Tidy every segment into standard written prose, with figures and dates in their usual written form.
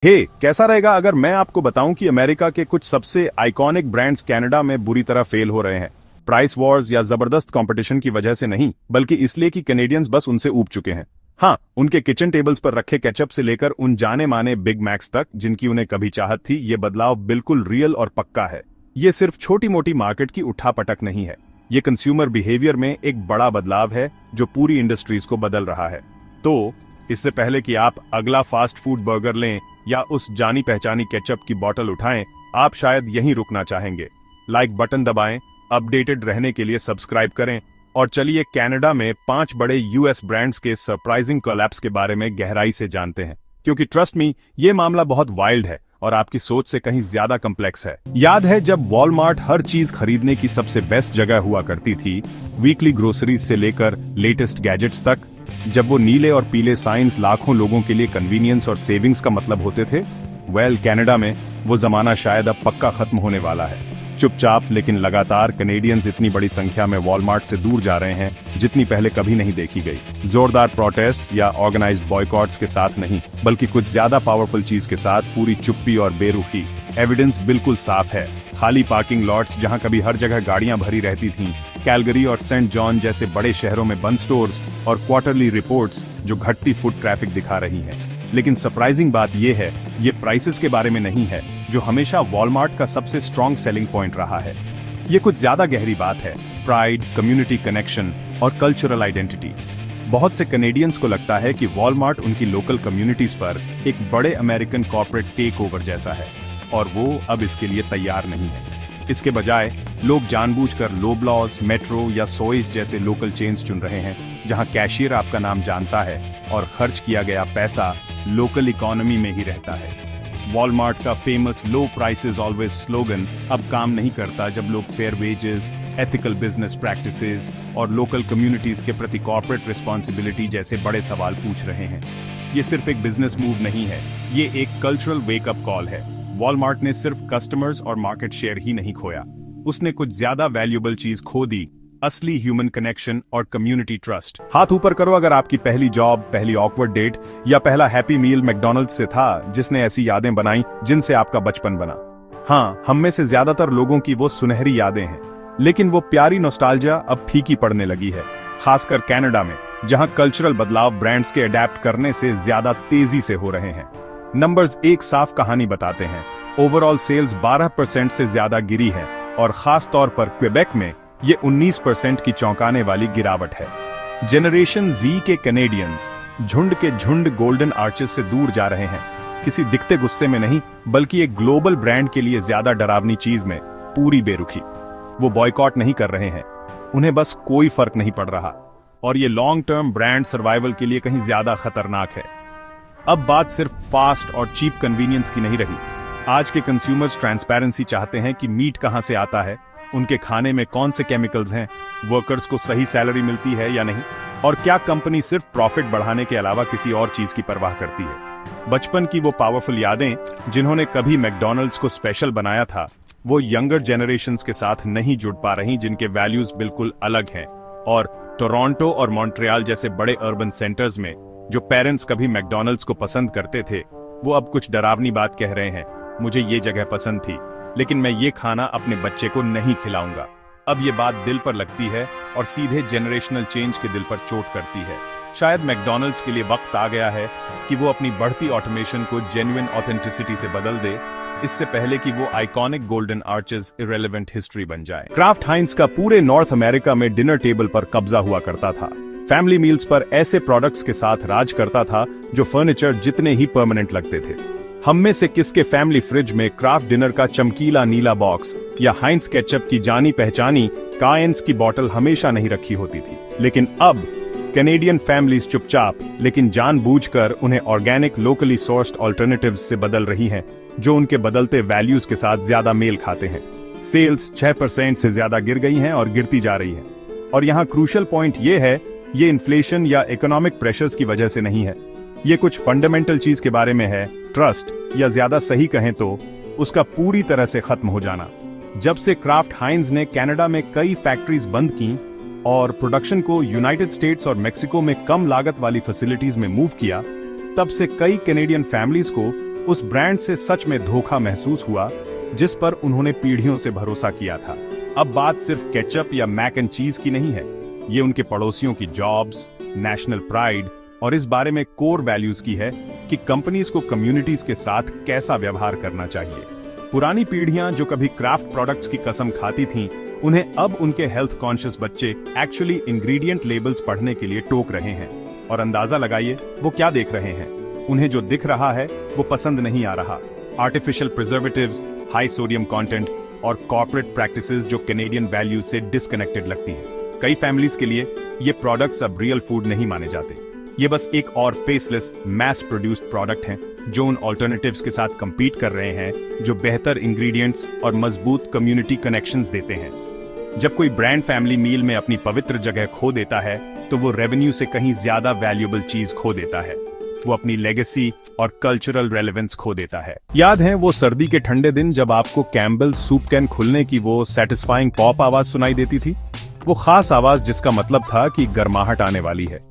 कैसा रहेगा अगर मैं आपको बताऊं कि अमेरिका के कुछ सबसे आइकॉनिक ब्रांड्स कनाडा में बुरी तरह फेल हो रहे हैं। प्राइस वॉर्स या जबरदस्त कंपटीशन की वजह से नहीं, बल्कि इसलिए कि कैनेडियंस बस उनसे ऊब चुके हैं। हाँ, उनके किचन टेबल्स पर रखे केचप से लेकर उन जाने माने बिग मैक्स तक जिनकी उन्हें कभी चाहत थी, ये बदलाव बिल्कुल रियल और पक्का है। ये सिर्फ छोटी मोटी मार्केट की उठापटक नहीं है, ये कंज्यूमर बिहेवियर में एक बड़ा बदलाव है जो पूरी इंडस्ट्रीज को बदल रहा है। तो इससे पहले कि आप अगला फास्ट फूड बर्गर लें या उस जानी पहचानी केचप की बोतल उठाएं, आप शायद यहीं रुकना चाहेंगे। लाइक बटन दबाएं, अपडेटेड रहने के लिए सब्सक्राइब करें और चलिए कनाडा में 5 बड़े यूएस ब्रांड्स के सरप्राइजिंग कोलैप्स के बारे में गहराई से जानते हैं, क्योंकि ट्रस्ट मी, ये मामला बहुत वाइल्ड है और आपकी सोच से कहीं ज्यादा कम्प्लेक्स है। याद है जब वॉलमार्ट हर चीज खरीदने की सबसे बेस्ट जगह हुआ करती थी, वीकली ग्रोसरीज से लेकर लेटेस्ट गैजेट्स तक, जब वो नीले और पीले साइंस लाखों लोगों के लिए कन्वीनियंस और सेविंग्स का मतलब होते थे? कनाडा में वो जमाना शायद अब पक्का खत्म होने वाला है। चुपचाप लेकिन लगातार कैनेडियंस इतनी बड़ी संख्या में वॉलमार्ट से दूर जा रहे हैं जितनी पहले कभी नहीं देखी गई। जोरदार प्रोटेस्ट या ऑर्गेनाइज्ड बॉयकॉट्स के साथ नहीं, बल्कि कुछ ज्यादा पावरफुल चीज के साथ, पूरी चुप्पी और बेरुखी। एविडेंस बिल्कुल साफ है। खाली पार्किंग लॉट्स जहां कभी हर जगह गाड़ियां भरी रहती थीं, कैलगरी और सेंट जॉन जैसे बड़े शहरों में बंद स्टोर्स और क्वार्टरली रिपोर्ट्स जो घटती फुट ट्रैफिक दिखा रही हैं। लेकिन सरप्राइजिंग बात यह है, ये प्राइसेस के बारे में नहीं है, जो हमेशा वॉलमार्ट का सबसे स्ट्रॉन्ग सेलिंग पॉइंट रहा है। ये कुछ ज्यादा गहरी बात है। प्राइड, कम्युनिटी कनेक्शन और कल्चरल आइडेंटिटी। बहुत से कैनेडियंस को लगता है कि वॉलमार्ट उनकी लोकल कम्युनिटीज पर एक बड़े अमेरिकन कॉर्पोरेट टेक ओवर जैसा है, और वो अब इसके लिए तैयार नहीं है। इसके बजाय लोग जानबूझकर लोबलॉज, मेट्रो या सोइस जैसे लोकल चेन्स चुन रहे हैं, जहां कैशियर आपका नाम जानता है और खर्च किया गया पैसा लोकल इकोनॉमी में ही रहता है। वॉलमार्ट का famous low prices always slogan अब काम नहीं करता जब लोग fair wages, ethical business practices और लोकल कम्युनिटीज के प्रति कॉर्पोरेट रिस्पॉन्सिबिलिटी जैसे बड़े सवाल पूछ रहे हैं। ये सिर्फ एक बिजनेस मूव नहीं है, ये एक कल्चरल वेकअप कॉल है। वॉलमार्ट ने सिर्फ कस्टमर्स और मार्केट शेयर ही नहीं खोया, उसने कुछ ज्यादा वैल्यूएबल चीज खो दी, असली ह्यूमन कनेक्शन और कम्युनिटी ट्रस्ट। हाथ ऊपर करो अगर आपकी पहली जॉब, पहली ऑकवर्ड डेट या पहला हैप्पी मील मैकडॉनल्ड्स से था, जिसने ऐसी यादें बनाई जिनसे आपका बचपन बना। हाँ, हम में से ज्यादातर लोगों की वो सुनहरी यादें हैं, लेकिन वो प्यारी नॉस्टैल्जिया अब फीकी पड़ने लगी है, खासकर कनाडा में, जहां कल्चरल बदलाव ब्रांड्स के अडेप्ट करने से ज्यादा तेजी से हो रहे हैं। नंबर्स एक साफ कहानी बताते हैं। ओवरऑल सेल्स 12% से ज्यादा गिरी है और खास तौर पर क्वेबेक में ये 19% की चौंकाने वाली गिरावट है। जनरेशन जी के कैनेडियंस झुंड के झुंड गोल्डन आर्चेस से दूर जा रहे हैं, किसी दिखते गुस्से में नहीं, बल्कि एक ग्लोबल ब्रांड के लिए ज्यादा डरावनी चीज में, पूरी बेरुखी। वो बॉयकॉट नहीं कर रहे हैं, उन्हें बस कोई फर्क नहीं पड़ रहा, और ये लॉन्ग टर्म ब्रांड सर्वाइवल के लिए कहीं ज्यादा खतरनाक है। अब बात सिर्फ फास्ट और चीप कन्वीनियंस की नहीं रही। आज के कंज्यूमर्स ट्रांसपेरेंसी चाहते हैं कि मीट कहां से आता है, उनके खाने में कौन से केमिकल्स हैं, वर्कर्स को सही सैलरी मिलती है या नहीं, और क्या कंपनी सिर्फ प्रॉफिट बढ़ाने के अलावा किसी और चीज की परवाह करती है। बचपन की वो पावरफुल यादें जिन्होंने कभी मैकडॉनल्ड्स को स्पेशल बनाया था, वो यंगर जनरेशंस के साथ नहीं जुड़ पा रही, जिनके वैल्यूज बिल्कुल अलग हैं। और टोरंटो और मॉन्ट्रियल जैसे बड़े अर्बन सेंटर्स में जो पेरेंट्स कभी मैकडॉनल्ड्स को पसंद करते थे, वो अब कुछ डरावनी बात कह रहे हैं, मुझे ये जगह पसंद थी, लेकिन मैं ये खाना अपने बच्चे को नहीं खिलाऊंगा। अब ये बात दिल पर लगती है और सीधे जनरेशनल चेंज के दिल पर चोट करती है। शायद मैकडॉनल्ड्स के लिए वक्त आ गया है कि वो अपनी बढ़ती ऑटोमेशन को जेन्युइन ऑथेंटिसिटी से बदल दे, इससे पहले कि वो iconic golden arches irrelevant history बन जाए। क्राफ्ट हाइंस का पूरे नॉर्थ अमेरिका में डिनर टेबल पर कब्जा हुआ करता था। फैमिली मील्स पर ऐसे प्रोडक्ट्स के साथ राज करता था जो फर्नीचर जितने ही परमानेंट लगते थे। हम में से किसके फैमिली फ्रिज में क्राफ्ट डिनर का चमकीला नीला बॉक्स या हाइंस केचप की जानी पहचानी कायन्स की बोतल हमेशा नहीं रखी होती थी। लेकिन अब कैनेडियन फैमिलीज चुपचाप लेकिन जानबूझकर उन्हें ऑर्गेनिक लोकली सोर्स्ड ऑल्टरनेटिव्स से बदल रही हैं, जो उनके बदलते वैल्यूज के साथ ज्यादा मेल खाते हैं। सेल्स 6% से ज्यादा गिर गई हैं और गिरती जा रही हैं। और यहाँ क्रूशियल पॉइंट ये है, ये इन्फ्लेशन या इकोनॉमिक प्रेशर्स की वजह से नहीं है, ये कुछ फंडामेंटल चीज के बारे में है, ट्रस्ट, या ज्यादा सही कहें तो उसका पूरी तरह से खत्म हो जाना। जब से क्राफ्ट हाइंस ने कनाडा में कई फैक्ट्रीज बंद की और प्रोडक्शन को यूनाइटेड स्टेट्स और मेक्सिको में कम लागत वाली फैसिलिटीज में मूव किया, तब से कई कैनेडियन फैमिलीज को उस ब्रांड से सच में धोखा महसूस हुआ जिस पर उन्होंने पीढ़ियों से भरोसा किया था। अब बात सिर्फ केचप या मैक एंड चीज की नहीं है, ये उनके पड़ोसियों की जॉब्स, नेशनल प्राइड और इस बारे में कोर वैल्यूज की है कि कंपनीज को कम्युनिटीज के साथ कैसा व्यवहार करना चाहिए। पुरानी पीढ़ियां जो कभी क्राफ्ट प्रोडक्ट्स की कसम खाती थीं, उन्हें अब उनके हेल्थ कॉन्शियस बच्चे एक्चुअली इंग्रेडिएंट लेबल्स पढ़ने के लिए टोक रहे हैं। और अंदाजा लगाइए वो क्या देख रहे हैं। उन्हें जो दिख रहा है वो पसंद नहीं आ रहा। Artificial preservatives, high sodium content और कॉर्पोरेट प्रैक्टिसेस जो कैनेडियन वैल्यूज से डिस्कनेक्टेड लगती हैं। कई फैमिलीज के लिए ये प्रोडक्ट्स अब रियल फूड नहीं माने जाते। ये बस एक और फेसलेस मैस प्रोड्यूस्ड प्रोडक्ट हैं जो उन ऑल्टरनेटिव्स के साथ compete कर रहे हैं जो बेहतर इंग्रेडिएंट्स और मजबूत कम्युनिटी कनेक्शंस देते हैं। जब कोई ब्रांड फैमिली मील में अपनी पवित्र जगह खो देता है तो वो रेवेन्यू से कहीं ज्यादा वैल्यूएबल चीज खो देता है। वो अपनी लेगेसी और कल्चरल रेलेवेंस खो देता है। याद है वो सर्दी के ठंडे दिन जब आपको कैम्बल सूप कैन खुलने की वो सेटिस्फाइंग पॉप आवाज सुनाई देती थी? वो खास आवाज जिसका मतलब था कि गर्माहट आने वाली है।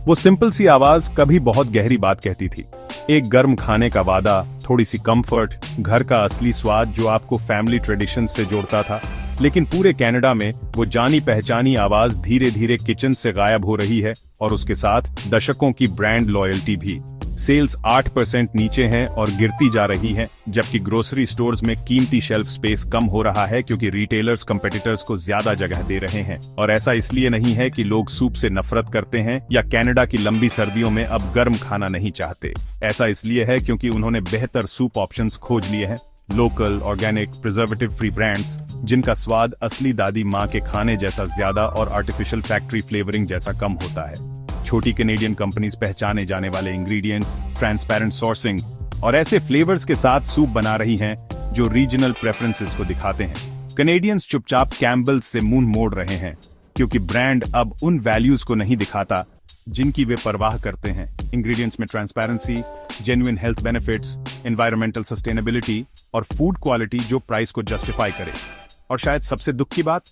वो सिंपल सी आवाज कभी बहुत गहरी बात कहती थी। एक गर्म खाने का वादा, थोड़ी सी कंफर्ट, घर का असली स्वाद जो आपको फैमिली ट्रेडिशन से जोड़ता था। लेकिन पूरे कनाडा में वो जानी पहचानी आवाज धीरे धीरे किचन से गायब हो रही है और उसके साथ दशकों की ब्रांड लॉयल्टी भी। सेल्स 8% नीचे हैं और गिरती जा रही हैं, जबकि ग्रोसरी स्टोर्स में कीमती शेल्फ स्पेस कम हो रहा है क्योंकि रिटेलर्स कंपेटिटर्स को ज्यादा जगह दे रहे हैं। और ऐसा इसलिए नहीं है कि लोग सूप से नफरत करते हैं या कनाडा की लंबी सर्दियों में अब गर्म खाना नहीं चाहते। ऐसा इसलिए है क्योंकि उन्होंने बेहतर सूप ऑप्शंस खोज लिए हैं। Local, organic, preservative free brands जिनका स्वाद असली दादी माँ के खाने जैसा ज्यादा और आर्टिफिशियल फैक्ट्री फ्लेवरिंग जैसा कम होता है। छोटी कैनेडियन कंपनीज पहचाने जाने वाले इंग्रेडिएंट्स, ट्रांसपेरेंट सोर्सिंग और ऐसे फ्लेवर्स के साथ सूप बना रही हैं जो रीजनल प्रेफरेंसेस को दिखाते हैं। कैनेडियंस चुपचाप कैम्बल्स से मुंह मोड़ रहे हैं क्योंकि ब्रांड अब उन वैल्यूज को नहीं दिखाता जिनकी वे परवाह करते हैं। इंग्रेडिएंट्स में transparency, genuine health benefits, environmental sustainability और फूड क्वालिटी जो प्राइस को जस्टिफाई करे। और शायद सबसे दुख की बात,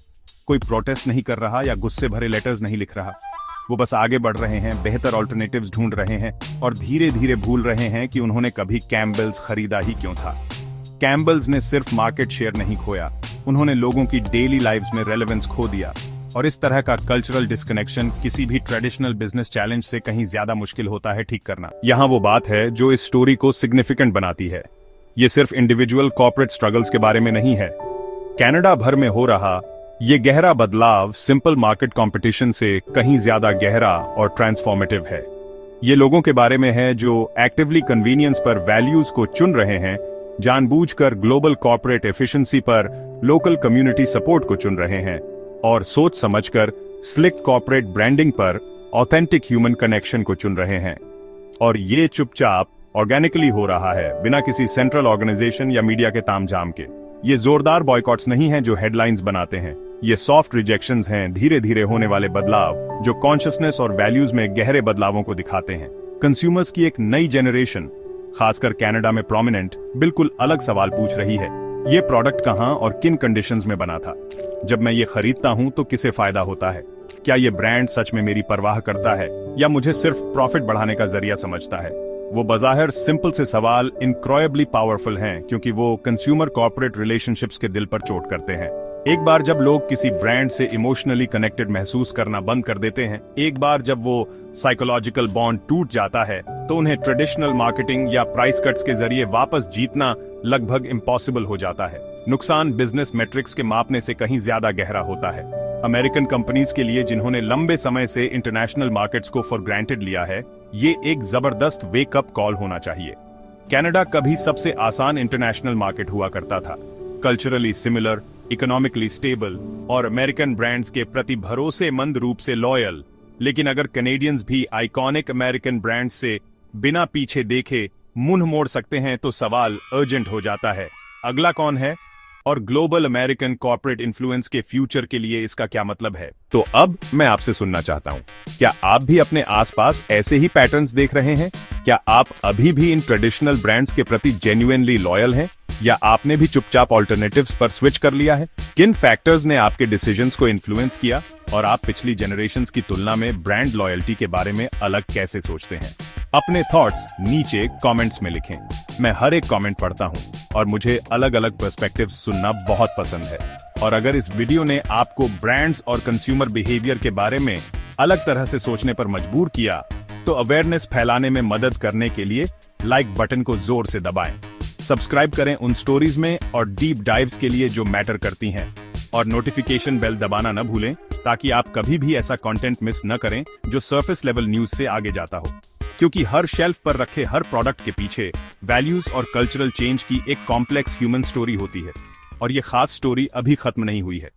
कोई प्रोटेस्ट नहीं कर रहा या गुस्से भरे लेटर्स नहीं लिख रहा। वो बस आगे बढ़ रहे हैं, बेहतर ऑल्टरनेटिव्स ढूंढ रहे हैं और धीरे धीरे भूल रहे हैं कि उन्होंने कभी कैम्बल्स खरीदा ही क्यों था। कैम्बल्स ने सिर्फ मार्केट शेयर नहीं खोया, उन्होंने लोगों की डेली लाइव्स में रेलेवेंस खो दिया। और इस तरह का कल्चरल डिस्कनेक्शन किसी भी ट्रेडिशनल बिजनेस चैलेंज से कहीं ज्यादा मुश्किल होता है ठीक करना। यहाँ वो बात है जो इस स्टोरी को सिग्निफिकेंट बनाती है। ये सिर्फ इंडिविजुअल कॉर्पोरेट स्ट्रगल्स के बारे में नहीं है। कनाडा भर में हो रहा ये गहरा बदलाव सिंपल मार्केट कंपटीशन से कहीं ज्यादा गहरा और ट्रांसफॉर्मेटिव है। ये लोगों के बारे में है जो एक्टिवली कन्वीनियंस पर वैल्यूज को चुन रहे हैं, जानबूझकर ग्लोबल कॉर्पोरेट एफिशिएंसी पर लोकल कम्युनिटी सपोर्ट को चुन रहे हैं और सोच समझकर स्लिक कॉर्पोरेट ब्रांडिंग पर ऑथेंटिक ह्यूमन कनेक्शन को चुन रहे हैं। और ये चुपचाप ऑर्गेनिकली हो रहा है, बिना किसी सेंट्रल ऑर्गेनाइजेशन या मीडिया के तामझाम के। ये जोरदार बॉयकॉट्स नहीं हैं जो हेडलाइंस बनाते हैं, ये सॉफ्ट रिजेक्शंस हैं, धीरे धीरे होने वाले बदलाव जो कॉन्शियसनेस और वैल्यूज में गहरे बदलावों को दिखाते हैं। कंज्यूमर्स की एक नई जनरेशन, खासकर कनाडा में प्रोमिनेंट, बिल्कुल अलग सवाल पूछ रही है, ये प्रोडक्ट कहां और किन कंडीशंस में बना था? जब मैं ये खरीदता हूं तो किसे फायदा होता है? क्या ये ब्रांड सच में मेरी परवाह करता है या मुझे सिर्फ प्रॉफिट बढ़ाने का जरिया समझता है? वो बज़ाहिर सिंपल से सवाल इनक्रोएबली पावरफुल हैं क्योंकि वो कंज्यूमर कॉर्पोरेट रिलेशनशिप्स के दिल पर चोट करते हैं। एक बार जब लोग किसी ब्रांड से इमोशनली कनेक्टेड महसूस करना बंद कर देते हैं, एक बार जब वो साइकोलॉजिकल बॉन्ड टूट जाता है, तो उन्हें ट्रेडिशनल मार्केटिंग या प्राइस कट्स के जरिए वापस जीतना लगभग इम्पॉसिबल हो जाता है। नुकसान बिजनेस मैट्रिक्स के मापने से कहीं ज्यादा गहरा होता है। अमेरिकन कंपनीज के लिए जिन्होंने लंबे समय से इंटरनेशनल मार्केट्स को फॉर ग्रांटेड लिया है, ये एक जबरदस्त वेकअप कॉल होना चाहिए। कनाडा कभी सबसे आसान इंटरनेशनल मार्केट हुआ करता था, कल्चरली सिमिलर, इकोनॉमिकली स्टेबल और अमेरिकन ब्रांड्स के प्रति भरोसेमंद रूप से लॉयल। लेकिन अगर कैनेडियंस भी आइकॉनिक अमेरिकन ब्रांड्स से बिना पीछे देखे मुंह मोड़ सकते हैं तो सवाल अर्जेंट हो जाता है, अगला कौन है और ग्लोबल अमेरिकन कॉर्पोरेट इन्फ्लुएंस के फ्यूचर के लिए इसका क्या मतलब है? तो अब मैं आपसे सुनना चाहता हूं, क्या आप भी अपने आसपास ऐसे ही पैटर्न्स देख रहे हैं? क्या आप अभी भी इन ट्रेडिशनल ब्रांड्स के प्रति जेन्युइनली लॉयल हैं या आपने भी चुपचाप ऑल्टरनेटिव्स पर स्विच कर लिया है? किन फैक्टर्स ने आपके डिसीजंस को इन्फ्लुएंस किया और आप पिछली जनरेशंस की तुलना में ब्रांड लॉयल्टी के बारे में अलग कैसे सोचते हैं? अपने थॉट्स नीचे कमेंट्स में लिखें। मैं हर एक कमेंट पढ़ता हूं और मुझे अलग अलग पर्सपेक्टिव्स सुनना बहुत पसंद है। और अगर इस वीडियो ने आपको ब्रांड्स और कंज्यूमर बिहेवियर के बारे में अलग तरह से सोचने पर मजबूर किया, तो अवेयरनेस फैलाने में मदद करने के लिए लाइक बटन को जोर से दबाएं। सब्सक्राइब करें उन स्टोरीज में और डीप डाइव्स के लिए जो मैटर करती हैं, और नोटिफिकेशन बेल दबाना न भूलें ताकि आप कभी भी ऐसा कंटेंट मिस न करें जो सरफेस लेवल न्यूज से आगे जाता हो। क्योंकि हर शेल्फ पर रखे हर प्रोडक्ट के पीछे वैल्यूज और कल्चरल चेंज की एक कॉम्प्लेक्स ह्यूमन स्टोरी होती है, और ये खास स्टोरी अभी खत्म नहीं हुई है।